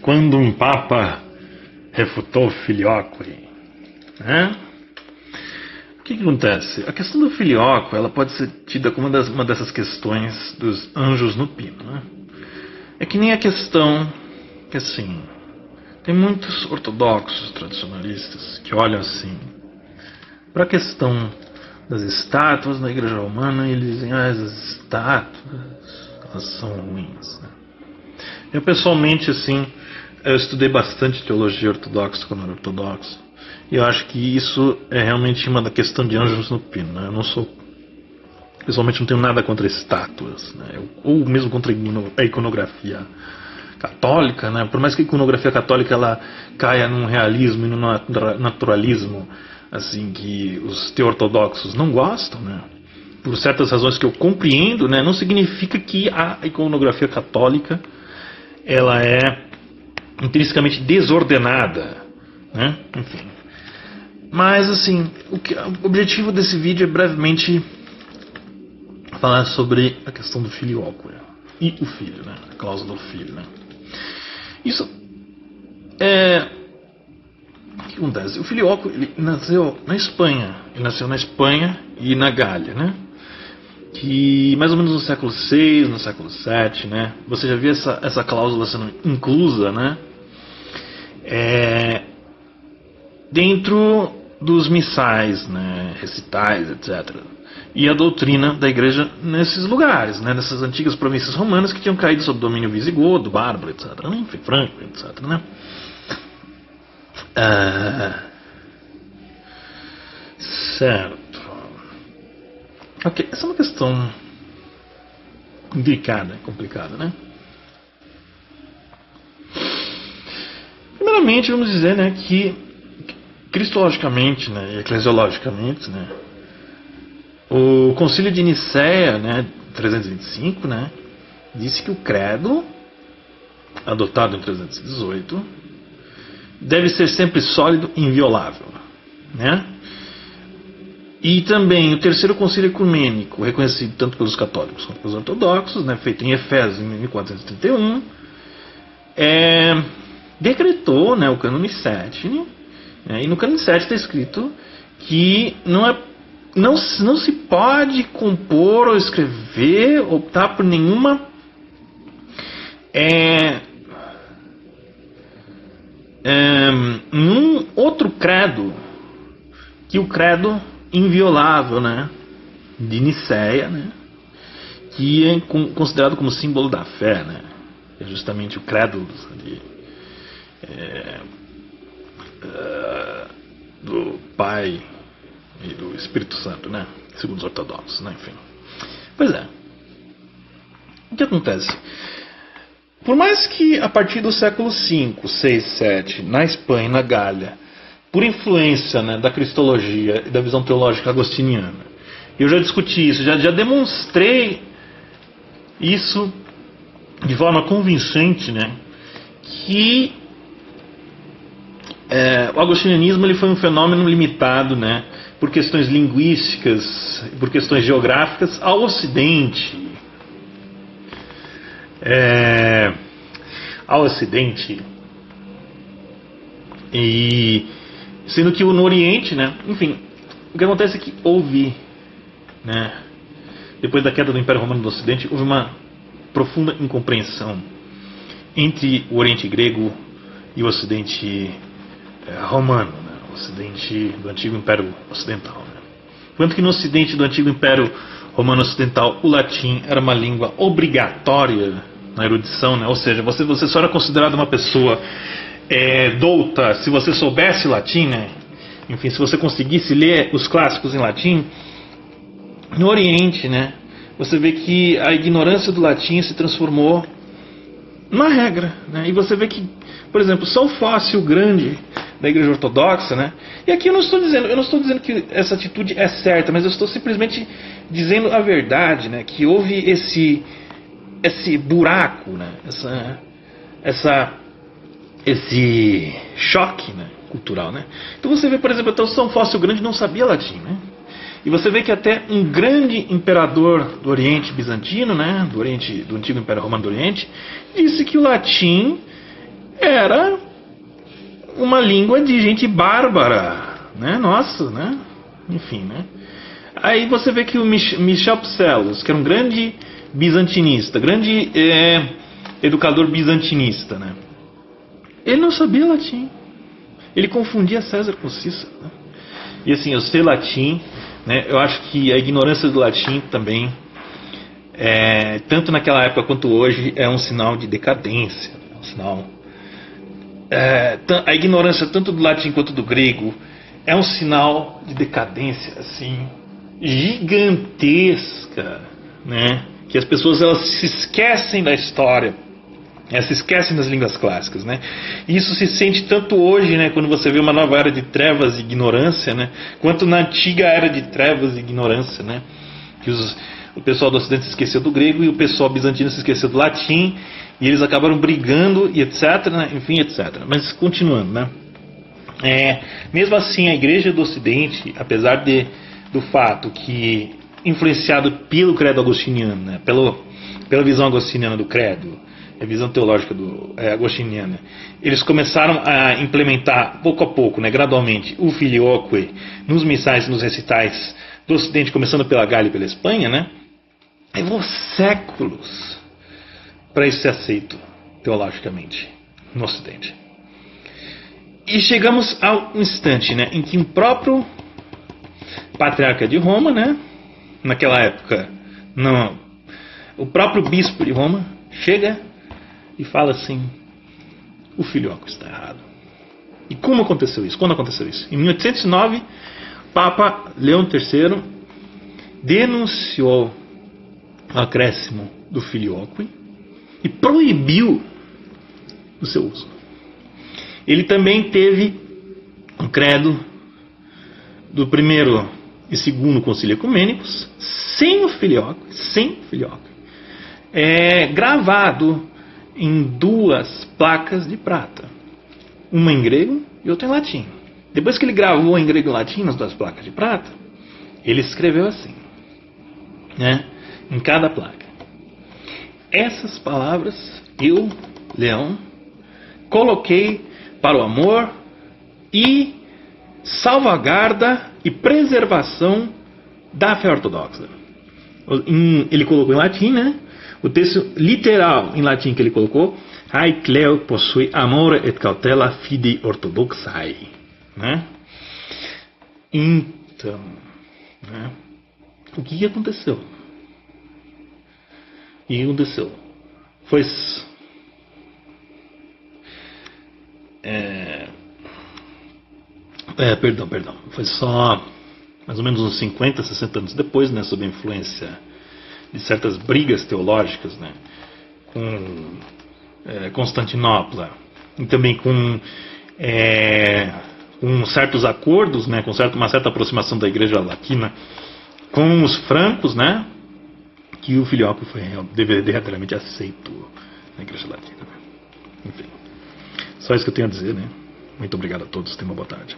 quando um Papa refutou Filioque, né? O que acontece? A questão do filioco, ela pode ser tida como uma dessas questões dos anjos no pino, né? É que nem a questão que, assim, tem muitos ortodoxos tradicionalistas que olham assim para a questão das estátuas na igreja romana e eles dizem, as estátuas, elas são ruins, né? Eu pessoalmente, assim, eu estudei bastante teologia ortodoxa quando era ortodoxo. E eu acho que isso é realmente uma da questão de anjos no pino, né? Eu não sou, pessoalmente, não tenho nada contra estátuas, né? Ou mesmo contra a iconografia católica, né? Por mais que a iconografia católica ela caia num realismo e num naturalismo, assim, que os teortodoxos não gostam, né? Por certas razões que eu compreendo, né? Não significa que a iconografia católica ela é intrinsecamente desordenada, né? Enfim. Mas, assim, o objetivo desse vídeo é brevemente falar sobre a questão do filioque e o filho, né? A cláusula do filho, né? Isso é... O que acontece? O filioque, ele nasceu na Espanha. Ele nasceu na Espanha e na Gália, né? Que mais ou menos no século VI, no século VII, né? Você já viu essa cláusula sendo inclusa, né? Dentro dos missais, né, recitais, etc. E a doutrina da igreja nesses lugares, né, nessas antigas províncias romanas que tinham caído sob domínio visigodo, bárbaro, etc. Né, enfim, franco, etc. Né. Certo. Ok, essa é uma questão delicada, complicada, né? Primeiramente, vamos dizer, né, que cristologicamente, né, e eclesiologicamente, né, o Concílio de Nicéia, né, 325, né, disse que o credo, adotado em 318, deve ser sempre sólido e inviolável, né? E também o Terceiro Concílio Ecumênico, reconhecido tanto pelos católicos quanto pelos ortodoxos, né, feito em Efésios em 1431, decretou, né, o cânone 7, e no cânone 7 está escrito que não se pode compor ou escrever, optar por nenhum outro credo que o credo inviolável, né, de Nicéia, né, que é considerado como símbolo da fé, né, é justamente o credo do Pai e do Espírito Santo, né? Segundo os ortodoxos, né? Enfim. Pois é. O que acontece? Por mais que a partir do século V, VI, VII, na Espanha e na Gália, por influência, né, da cristologia e da visão teológica agostiniana, eu já discuti isso, já demonstrei isso de forma convincente, né, que o agostinianismo ele foi um fenômeno limitado, né, por questões linguísticas, por questões geográficas ao Ocidente. E sendo que no Oriente, né, enfim, o que acontece é que houve, né, depois da queda do Império Romano do Ocidente, houve uma profunda incompreensão entre o Oriente grego e o Ocidente romano, né? O Ocidente do Antigo Império Ocidental, né? Enquanto que no Ocidente do Antigo Império Romano Ocidental o latim era uma língua obrigatória na erudição, né? Ou seja, você só era considerado uma pessoa douta se você soubesse latim, né? Enfim, se você conseguisse ler os clássicos em latim. No Oriente, né, você vê que a ignorância do latim se transformou numa regra, né? E você vê que, por exemplo, São Fócio Grande da Igreja Ortodoxa, né? E aqui eu não estou dizendo que essa atitude é certa, mas eu estou simplesmente dizendo a verdade, né? Que houve esse buraco, né? Esse choque, né, cultural, né? Então você vê, por exemplo, até o São Fócio Grande não sabia latim, né? E você vê que até um grande imperador do Oriente Bizantino, né, do Antigo Império Romano do Oriente, disse que o latim era uma língua de gente bárbara, né? Nossa, né? Enfim, né? Aí você vê que o Michel Psellos, que era um grande bizantinista, grande educador bizantinista, né? Ele não sabia latim. Ele confundia César com Cícero, né? E assim, eu sei latim, né? Eu acho que a ignorância do latim também, tanto naquela época quanto hoje, é um sinal de decadência, é um sinal. A ignorância tanto do latim quanto do grego é um sinal de decadência, assim, gigantesca, né? Que as pessoas, elas se esquecem da história, elas se esquecem das línguas clássicas, né? E isso se sente tanto hoje, né? Quando você vê uma nova era de trevas e ignorância, né? Quanto na antiga era de trevas e ignorância, né? Que o pessoal do Ocidente se esqueceu do grego e o pessoal bizantino se esqueceu do latim, e eles acabaram brigando e etc, né? Enfim, etc. Mas continuando, né? Mesmo assim, a Igreja do Ocidente, apesar do fato que, influenciado pelo credo agostiniano, né? Pela visão agostiniana do credo, a visão teológica agostiniana, eles começaram a implementar pouco a pouco, né, gradualmente, o filioque nos missais e nos recitais do Ocidente, começando pela Gália e pela Espanha, né? Levou séculos para isso ser aceito teologicamente no Ocidente. E chegamos ao instante, né, em que o próprio patriarca de Roma, né, naquela época, o próprio bispo de Roma chega e fala assim: o filioque está errado. E como aconteceu isso? Quando aconteceu isso? Em 1809, Papa Leão III denunciou o acréscimo do filioque e proibiu o seu uso. Ele também teve um credo do primeiro e segundo concílio ecumênicos sem o filioque, gravado em 2 placas de prata, uma em grego e outra em latim. Depois que ele gravou em grego e latim nas 2 placas de prata, ele escreveu assim, né, em cada placa: essas palavras eu, Leão, coloquei para o amor e salvaguarda e preservação da fé ortodoxa. Ele colocou em latim, né? O texto literal em latim que ele colocou: Haec Leo possui amore et cautela fidei orthodoxae, né? Então, né? O que aconteceu? Foi foi só mais ou menos uns 50, 60 anos depois, né, sob a influência de certas brigas teológicas, né, com Constantinopla, e também com certos acordos, né, com uma certa aproximação da Igreja Latina com os francos, né, que o filioque foi verdadeiramente aceito na Igreja Latina, né? Enfim, só isso que eu tenho a dizer, né? Muito obrigado a todos, tenham uma boa tarde.